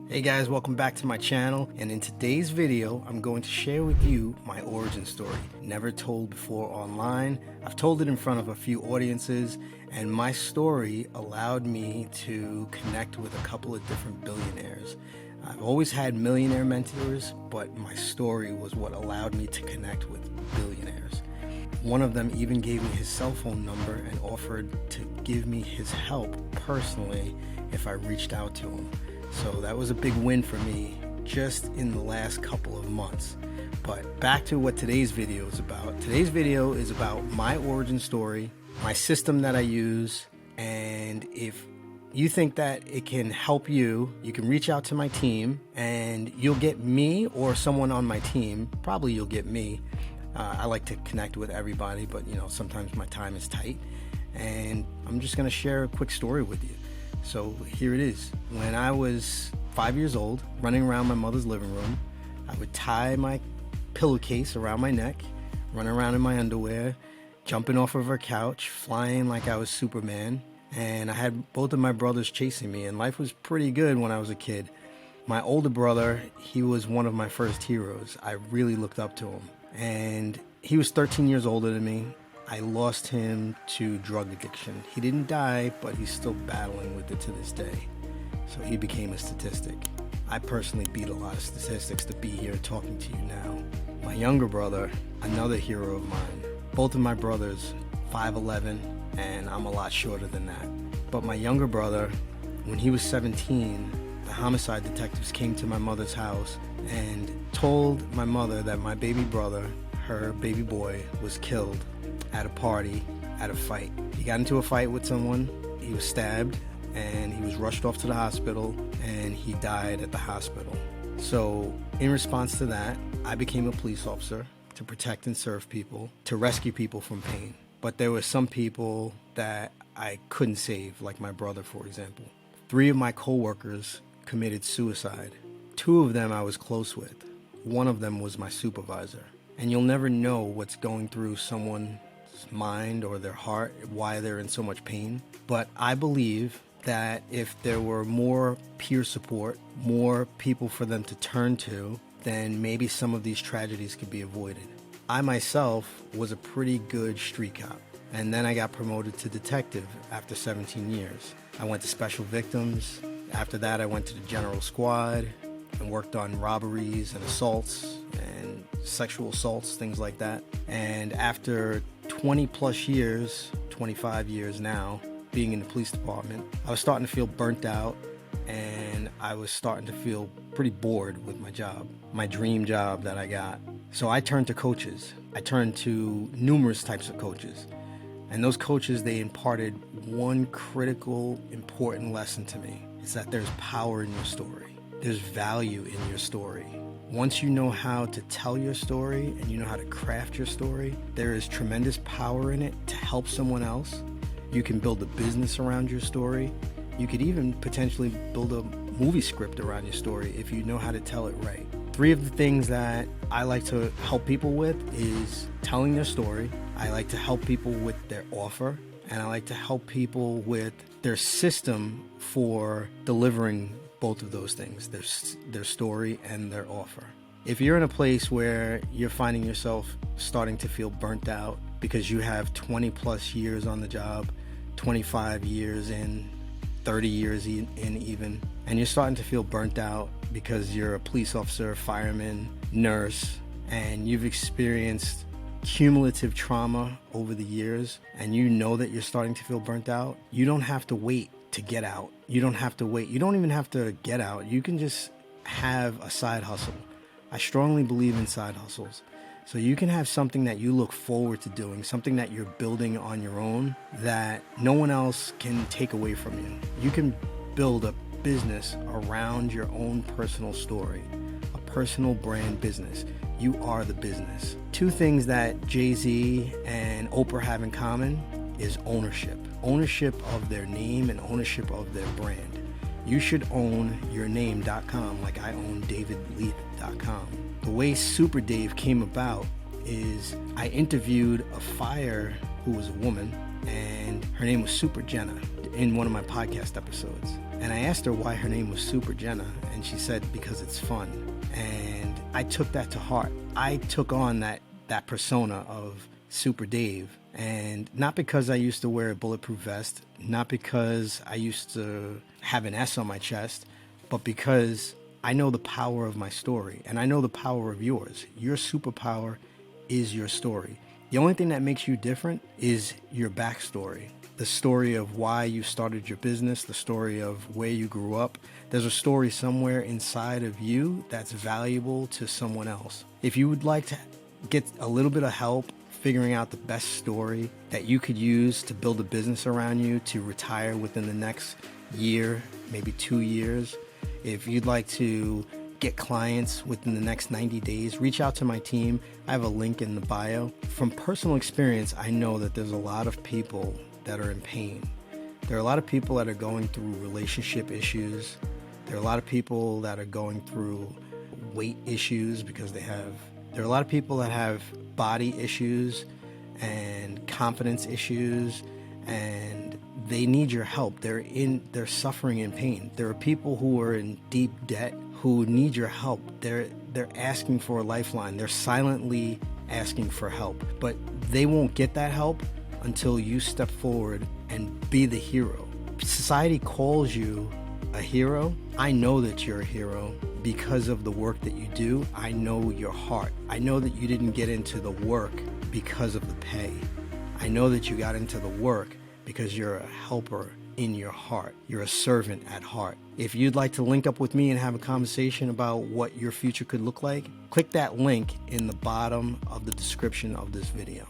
Hey guys, welcome back to my channel, and in today's video I'm going to share with you my origin story. Never told before online. I've told it in front of a few audiences, and my story allowed me to connect with a couple of different billionaires. I've always had millionaire mentors, but my story was what allowed me to connect with billionaires. One of them even gave me his cell phone number and offered to give me his help personally if I reached out to him. So that was a big win for me just in the last couple of months. But back to what today's video is about. Today's video is about my origin story, my system that I use, and if you think that it can help you, you can reach out to my team and you'll get me or someone on my team. Probably you'll get me. I like to connect with everybody, but sometimes my time is tight, and I'm just going to share a quick story with you. So here it is. When I was 5 years old, running around my mother's living room, I would tie my pillowcase around my neck, run around in my underwear, jumping off of her couch, flying like I was Superman, and I had both of my brothers chasing me, and life was pretty good when I was a kid. My older brother, he was one of my first heroes. I really looked up to him, and he was 13 years older than me. I lost him to drug addiction. He didn't die, but he's still battling with it to this day. So he became a statistic. I personally beat a lot of statistics to be here talking to you now. My younger brother, another hero of mine. Both of my brothers, 5'11", and I'm a lot shorter than that. But my younger brother, when he was 17, the homicide detectives came to my mother's house and told my mother that my baby brother, her baby boy, was killed at a party, at a fight. He got into a fight with someone, he was stabbed, and he was rushed off to the hospital, and he died at the hospital. So in response to that, I became a police officer to protect and serve people, to rescue people from pain. But there were some people that I couldn't save, like my brother, for example. 3 of my co-workers committed suicide. 2 of them I was close with. One of them was my supervisor. And you'll never know what's going through someone's mind or their heart, why they're in so much pain. But I believe that if there were more peer support, more people for them to turn to, then maybe some of these tragedies could be avoided. I myself was a pretty good street cop, and then I got promoted to detective after 17 years. I went to special victims. After that, I went to the general squad and worked on robberies and assaults and sexual assaults, things like that. And after 20 plus years, 25 years now, being in the police department, I was starting to feel burnt out, and I was starting to feel pretty bored with my job, my dream job that I got. So I turned to coaches. I turned to numerous types of coaches. And those coaches, they imparted one critical, important lesson to me. It's that there's power in your story. There's value in your story. Once you know how to tell your story and you know how to craft your story, there is tremendous power in it to help someone else. You can build a business around your story. You could even potentially build a movie script around your story if you know how to tell it right. 3 of the things that I like to help people with is telling their story. I like to help people with their offer, and I like to help people with their system for delivering both of those things, their story and their offer. If you're in a place where you're finding yourself starting to feel burnt out because you have 20 plus years on the job, 25 years in, 30 years in even, and you're starting to feel burnt out because you're a police officer, fireman, nurse, and you've experienced cumulative trauma over the years, and you know that you're starting to feel burnt out, you don't have to wait to get out. You don't have to wait. You don't even have to get out. You can just have a side hustle. I strongly believe in side hustles. So you can have something that you look forward to doing, something that you're building on your own that no one else can take away from you. You can build a business around your own personal story, a personal brand business. You are the business. 2 things that Jay-Z and Oprah have in common is ownership. Ownership of their name and ownership of their brand. You should own yourname.com like I own davidleith.com. The way Super Dave came about is I interviewed a fire who was a woman, and her name was Super Jenna in one of my podcast episodes. And I asked her why her name was Super Jenna, and she said because it's fun. And I took that to heart. I took on that persona of Super Dave, and not because I used to wear a bulletproof vest, not because I used to have an S on my chest, but because I know the power of my story, and I know the power of yours. Your superpower is your story. The only thing that makes you different is your backstory, the story of why you started your business, the story of where you grew up. There's a story somewhere inside of you that's valuable to someone else. If you would like to get a little bit of help figuring out the best story that you could use to build a business around you to retire within the next year, maybe 2 years, if you'd like to get clients within the next 90 days, reach out to my team. I have a link in the bio. From personal experience, I know that there's a lot of people that are in pain. There are a lot of people that are going through relationship issues. There are a lot of people that are going through weight issues because there are a lot of people that have body issues and confidence issues, and they need your help. They're suffering in pain. There are people who are in deep debt who need your help. They're asking for a lifeline. They're silently asking for help, but they won't get that help until you step forward and be the hero. Society calls you a hero. I know that you're a hero because of the work that you do. I know your heart. I know that you didn't get into the work because of the pay. I know that you got into the work because you're a helper in your heart. You're a servant at heart. If you'd like to link up with me and have a conversation about what your future could look like, click that link in the bottom of the description of this video.